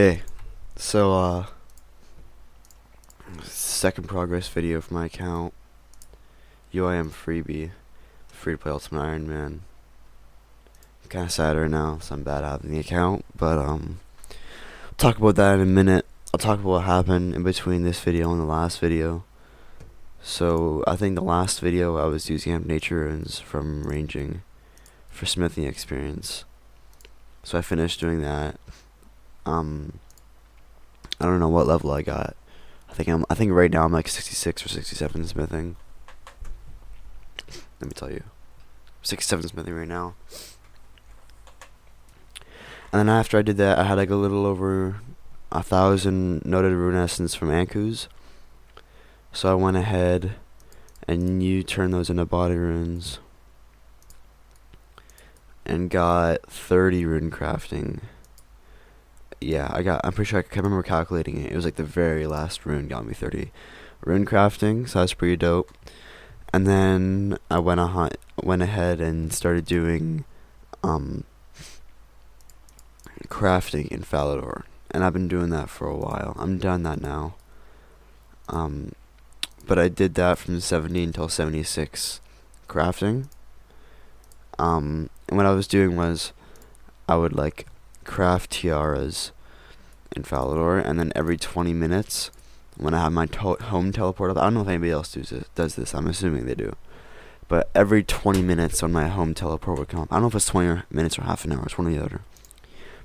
Hey, so second progress video for my account, UIMfreebie, free to play Ultimate Iron Man. I'm kinda sad right now, so I'm bad having the account, but I'll talk about that in a minute. I'll talk about what happened in between this video and the last video. So I think the last video I was using up nature runes from ranging for smithing experience. So I finished doing that. I don't know what level I got. I think right now I'm like 66 or 67 smithing. Let me tell you. 67 smithing right now. And then after I did that, I had like a little over 1,000 noted rune essence from Anku's. So I went ahead and you turn those into body runes and got 30 rune crafting. Yeah, I'm pretty sure I can remember calculating it. It was like the very last rune got me 30 rune crafting, so that's pretty dope. And then I went ahead and started doing crafting in Falador, and I've been doing that for a while. I'm done that now. But I did that from 70 until 76 crafting. And what I was doing was I would like craft tiaras in Falador, and then every 20 minutes when I have my home teleport up, I don't know if anybody else does this, I'm assuming they do, but every 20 minutes when my home teleport would come up, I don't know if it's 20 minutes or half an hour, it's one or the other,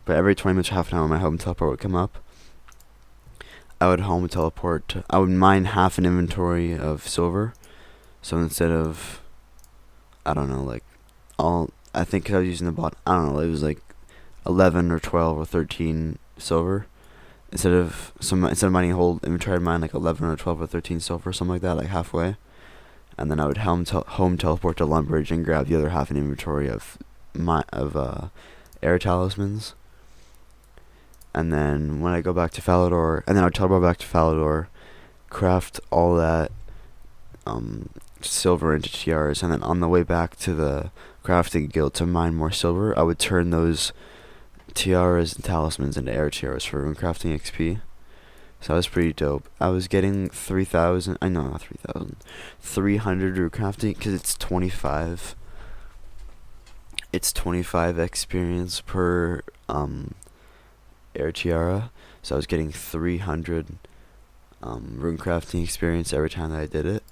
but every 20 minutes or half an hour when my home teleport would come up, I would home teleport I would mine half an inventory of silver. So instead of, I don't know, like I think I was using the bot, I don't know, it was like 11 or 12 or 13 silver. Instead of mining whole inventory, I'd mine like 11 or 12 or 13 silver, something like that, like halfway. And then I would home teleport to Lumbridge and grab the other half an inventory of air talismans. And then when I go back to Falador, and then I would teleport back to Falador, craft all that silver into tiaras, and then on the way back to the crafting guild to mine more silver, I would turn those tiaras and talismans into air tiaras for rune crafting XP. So that was pretty dope. I was getting 3,000, I know, not 3,000, 300 rune crafting, because it's 25 experience per air tiara. So I was getting 300 rune crafting experience every time that I did it.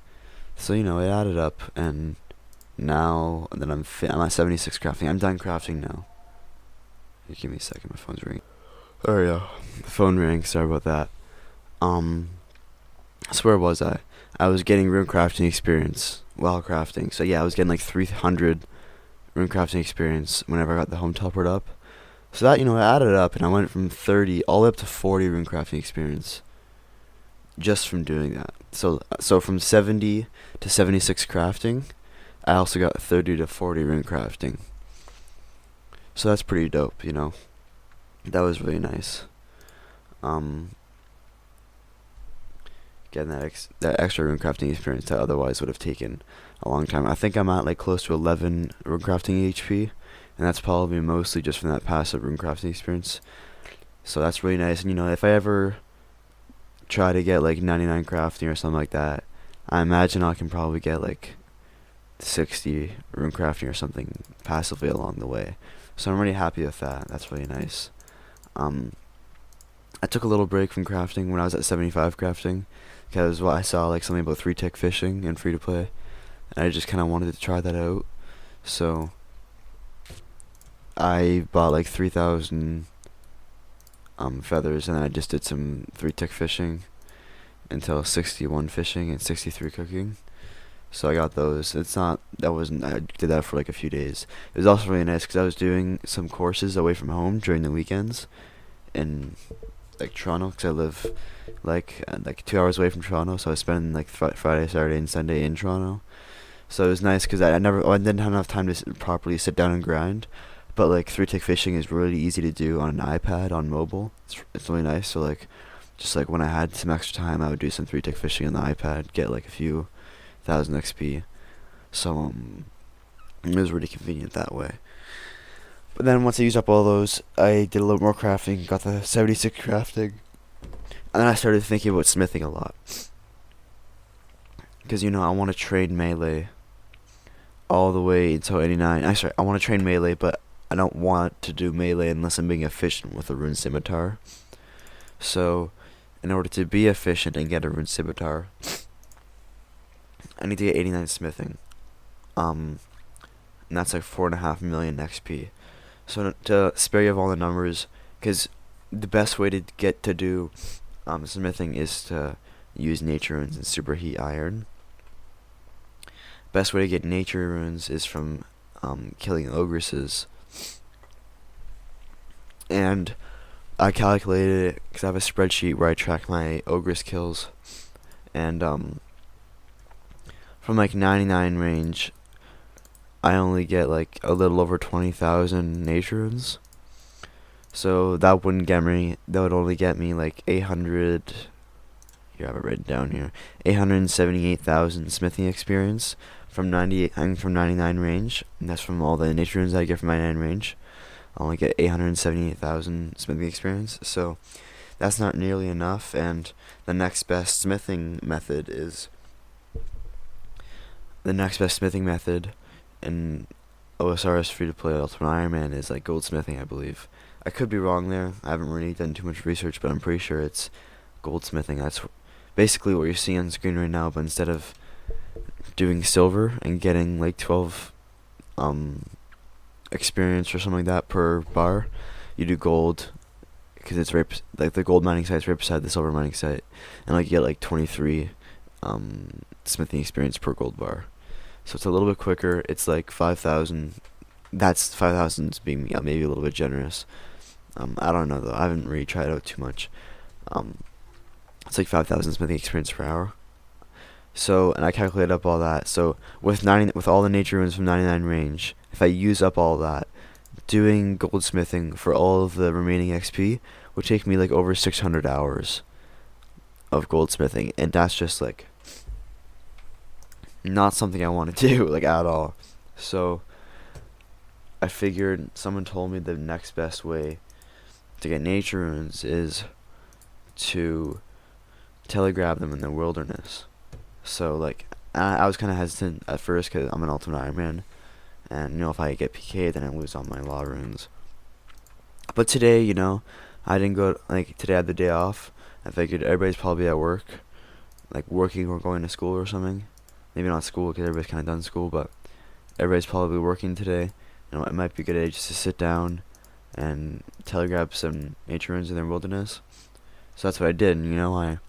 So it added up, and now that I'm at 76 crafting, I'm done crafting now. Give me a second, my phone's ringing. Oh yeah, the phone rang, sorry about that. So where was I? I was getting rune crafting experience while crafting. So yeah, I was getting like 300 rune crafting experience whenever I got the home teleport up. So that, it added up, and I went from 30 all the way up to 40 rune crafting experience just from doing that. So from 70 to 76 crafting, I also got 30 to 40 rune crafting. So that's pretty dope, That was really nice. Getting that extra rune crafting experience that otherwise would have taken a long time. I think I'm at like close to 11 rune crafting HP, and that's probably mostly just from that passive rune crafting experience. So that's really nice. And if I ever try to get like 99 crafting or something like that, I imagine I can probably get like 60 rune crafting or something passively along the way. So I'm really happy with that. That's really nice. I took a little break from crafting when I was at 75 crafting, because I saw like something about 3-tick fishing and free to play, and I just kind of wanted to try that out. So I bought like 3,000 feathers, and then I just did some 3-tick fishing until 61 fishing and 63 cooking. So I got those. I did that for like a few days. It was also really nice because I was doing some courses away from home during the weekends in like Toronto, because I live like 2 hours away from Toronto. So I was spending like Friday, Saturday, and Sunday in Toronto. So it was nice because I didn't have enough time to properly sit down and grind. But like 3-tick fishing is really easy to do on an iPad on mobile. It's really nice. So like just like when I had some extra time, I would do some 3-tick fishing on the iPad, get like a few 1,000 XP. So it was really convenient that way. But then once I used up all those, I did a little more crafting, got the 76 crafting, and then I started thinking about smithing a lot. Because, I want to train melee all the way until 89. I want to train melee, but I don't want to do melee unless I'm being efficient with a rune scimitar. So, in order to be efficient and get a rune scimitar, I need to get 89 smithing. And that's like 4.5 million XP. So to spare you of all the numbers, because the best way to get to do smithing is to use nature runes and superheat iron. Best way to get nature runes is from killing ogresses. And I calculated it because I have a spreadsheet where I track my ogress kills, and from like 99 range, I only get like a little over 20,000 nature runes. So that wouldn't get me. That would only get me like 800. You have it written down here. 878,000 smithing experience from 99 range. And that's from all the nature runes I get from 99 range. I only get 878,000 smithing experience. So that's not nearly enough. And the next best smithing method in OSRS free-to-play Ultimate Iron Man is like goldsmithing, I believe. I could be wrong there. I haven't really done too much research, but I'm pretty sure it's goldsmithing. That's basically what you're seeing on screen right now, but instead of doing silver and getting like 12 experience or something like that per bar, you do gold, because it's right like the gold mining site's right beside the silver mining site, and like you get like 23 smithing experience per gold bar. So it's a little bit quicker. It's like 5,000. That's 5,000 being maybe a little bit generous. I don't know though. I haven't really tried it out too much. It's like 5,000 smithing experience per hour. So, and I calculated up all that. So with all the nature runes from 99 range, if I use up all that, doing goldsmithing for all of the remaining XP would take me like over 600 hours of goldsmithing, and that's just like not something I want to do like at all. So I figured, someone told me the next best way to get nature runes is to telegrab them in the wilderness. So like I was kind of hesitant at first because I'm an Ultimate Iron Man, and if I get PK'd then I lose all my law runes. But today, I didn't go, like today I had the day off. I figured everybody's probably at work, like working or going to school or something. Maybe not school because everybody's kind of done school, but everybody's probably working today. It might be a good idea just to sit down and telegrab some nature runes in their wilderness. So that's what I did. And,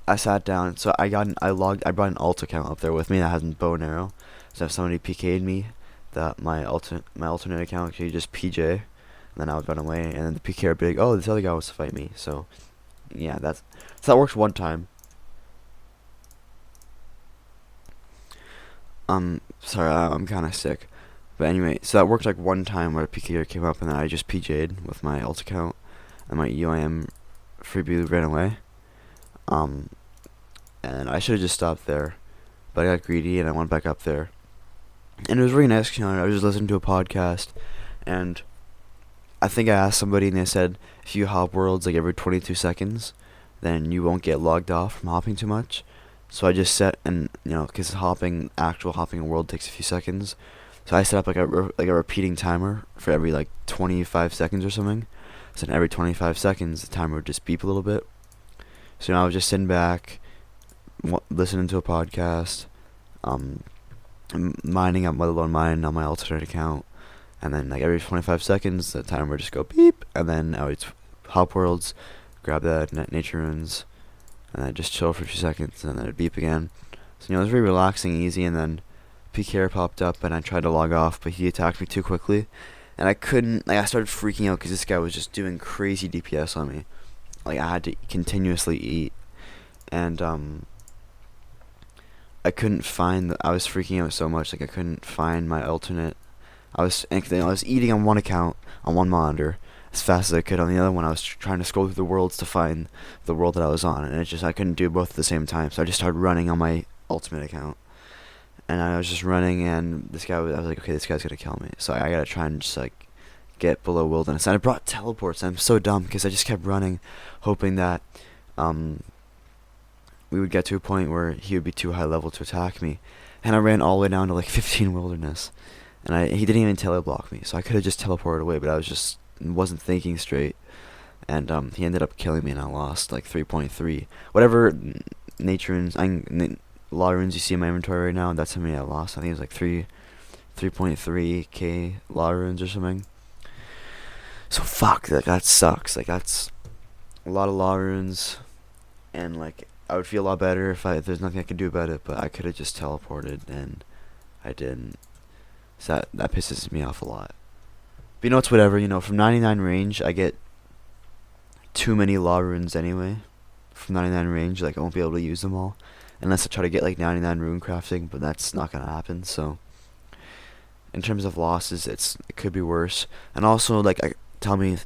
I sat down. So I brought an alt account up there with me that has bow and arrow. So if somebody PK'd me, that my alternate account could just PJ, and then I would run away, and then the PK would be like, oh, this other guy wants to fight me. So yeah, so that worked one time. Sorry, I'm kind of sick. But anyway, so that worked like one time where a PKer came up and then I just PJ'd with my alt account and my UIMfreebie ran away. And I should have just stopped there, but I got greedy and I went back up there. And it was really nice, I was just listening to a podcast, and I think I asked somebody and they said if you hop worlds like every 22 seconds, then you won't get logged off from hopping too much. So I just set, and because actual hopping a world takes a few seconds, so I set up like a repeating timer for every like 25 seconds or something. So then every 25 seconds the timer would just beep a little bit. So I was just sitting back, listening to a podcast, mining up, let alone mining on my alternate account, and then like every 25 seconds the timer would just go beep, and then I would hop worlds, grab the nature runes, and I'd just chill for a few seconds, and then it'd beep again. So it was very relaxing, easy, and then PKR popped up, and I tried to log off, but he attacked me too quickly, and I couldn't, I started freaking out because this guy was just doing crazy DPS on me. Like, I had to continuously eat, and I couldn't find, I was freaking out so much, like I couldn't find my alternate. I was eating on one account, on one monitor, as fast as I could. On the other one, I was trying to scroll through the worlds to find the world that I was on, and I couldn't do both at the same time, so I just started running on my ultimate account. And I was just running, and I was like, okay, this guy's gonna kill me, so I gotta try and just like get below wilderness. And I brought teleports. And I'm so dumb because I just kept running, hoping that we would get to a point where he would be too high level to attack me. And I ran all the way down to like 15 wilderness, and he didn't even teleblock me, so I could have just teleported away, but I wasn't thinking straight, and he ended up killing me, and I lost like 3.3. Whatever nature runes, law runes you see in my inventory right now, that's how many I lost. I think it was like 3.3k law runes or something. So fuck, that sucks. Like that's a lot of law runes, and like I would feel a lot better if there's nothing I could do about it, but I could have just teleported, and I didn't. So that pisses me off a lot. But you know, it's whatever. You know, from 99 range, I get too many law runes anyway. From 99 range, like I won't be able to use them all, unless I try to get like 99 rune crafting, but that's not gonna happen. So, in terms of losses, it could be worse. And also, like, tell me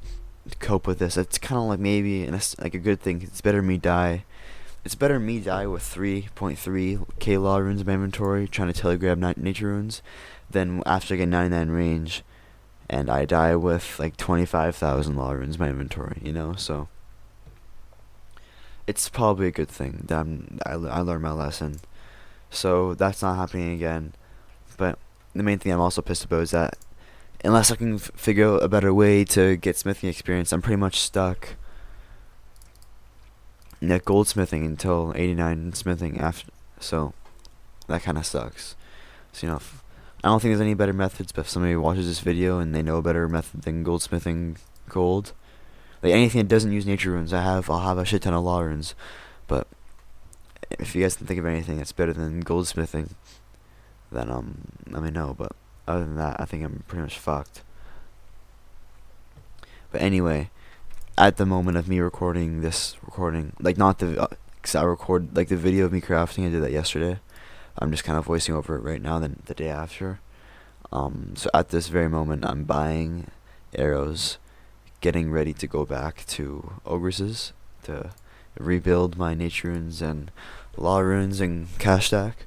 to cope with this. It's kind of like maybe like a good thing. It's better me die. It's better me die with 3.3k law runes in my inventory, trying to telegrab nature runes, than after I get 99 range, and I die with like 25,000 law runes in my inventory, you know? So, it's probably a good thing that I learned my lesson. So, that's not happening again. But the main thing I'm also pissed about is that unless I can figure out a better way to get smithing experience, I'm pretty much stuck at goldsmithing until 89 smithing after. So that kind of sucks. So, you know, I don't think there's any better methods, but if somebody watches this video and they know a better method than goldsmithing gold, like anything that doesn't use nature runes, I'll have a shit ton of law runes. But if you guys can think of anything that's better than goldsmithing, then let me know. But other than that, I think I'm pretty much fucked. But anyway, at the moment of me recording this recording, like not the, cause I record like the video of me crafting, I did that yesterday. I'm just kind of voicing over it right now, then the day after. So at this very moment, I'm buying arrows, getting ready to go back to Ogres's to rebuild my nature runes and law runes and cash stack.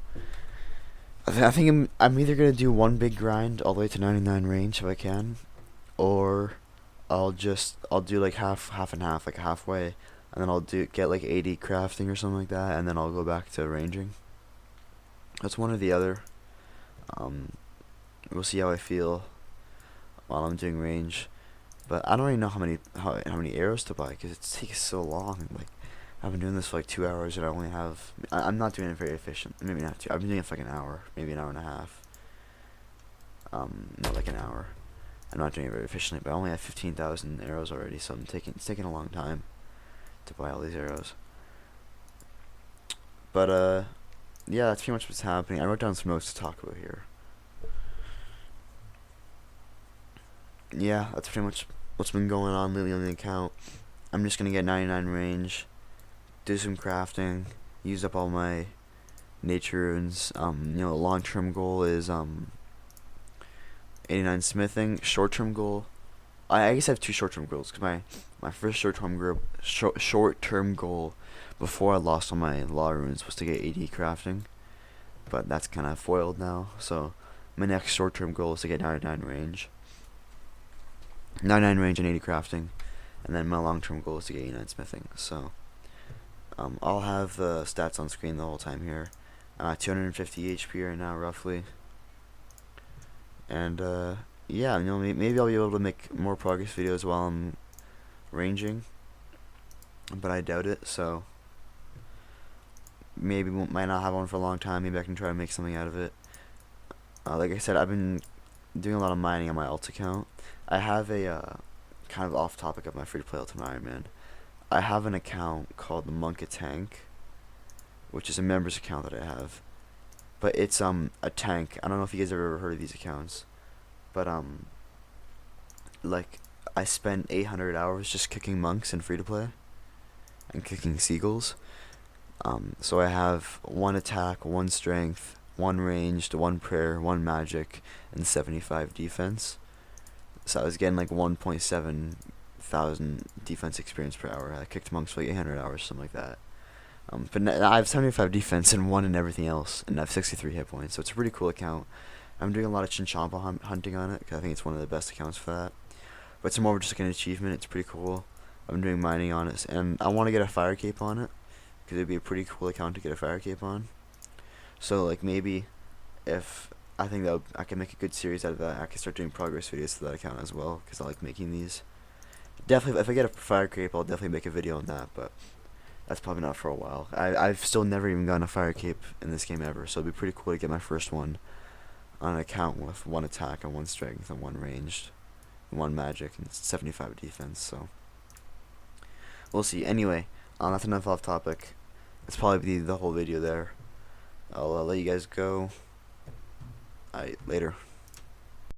I think I'm either gonna do one big grind all the way to 99 range if I can, or I'll do like half and half, like halfway, and then I'll get like 80 crafting or something like that, and then I'll go back to ranging. That's one or the other. We'll see how I feel while I'm doing range, but I don't really know how many arrows to buy because it takes so long. Like I've been doing this for like 2 hours, and I'm not doing it very efficient. Maybe not 2. I've been doing it for like an hour, maybe an hour and a half. Not like an hour. I'm not doing it very efficiently, but I only have 15,000 arrows already, so it's taking a long time to buy all these arrows. But yeah, that's pretty much what's happening. I wrote down some notes to talk about here. Yeah, that's pretty much what's been going on lately on the account. I'm just gonna get 99 range, do some crafting, use up all my nature runes. Long-term goal is 89 smithing. Short-term goal, I guess I have two short-term goals, because my first short-term goal before I lost all my law runes was to get 80 crafting, but that's kind of foiled now. So my next short-term goal is to get 99 range and 80 crafting, and then my long-term goal is to get 89 smithing. So I'll have the stats on screen the whole time here. I'm at 250 HP right now, roughly. And yeah, maybe I'll be able to make more progress videos while I'm ranging, but I doubt it. So maybe might not have one for a long time. Maybe I can try to make something out of it. Like I said, I've been doing a lot of mining on my alt account. I have a kind of off topic of my free to play Ultimate Iron Man. I have an account called the Monk Tank, which is a members account that I have. But it's a tank. I don't know if you guys have ever heard of these accounts, but like I spent 800 hours just kicking monks in free to play and kicking seagulls. So I have 1 attack, 1 strength, 1 ranged, 1 prayer, 1 magic, and 75 defense. So I was getting like 1.7 thousand defense experience per hour. I kicked monks for like 800 hours, something like that. But I have 75 defense and 1 in everything else, and I have 63 hit points, so it's a pretty cool account. I'm doing a lot of Chinchompa hunting on it, because I think it's one of the best accounts for that. but it's more of just like an achievement. It's pretty cool. I've been doing mining on it, and I want to get a fire cape on it, because it'd be a pretty cool account to get a fire cape on. So like maybe if I think that I can make a good series out of that, I can start doing progress videos to that account as well, because I like making these. Definitely, if I get a fire cape, I'll definitely make a video on that, but that's probably not for a while. I've still never even gotten a fire cape in this game ever, so it'd be pretty cool to get my first one on an account with 1 attack and 1 strength and 1 ranged, and 1 magic and 75 defense. So we'll see. Anyway, that's enough off topic. It's probably the whole video there. I'll let you guys go. Alright, later.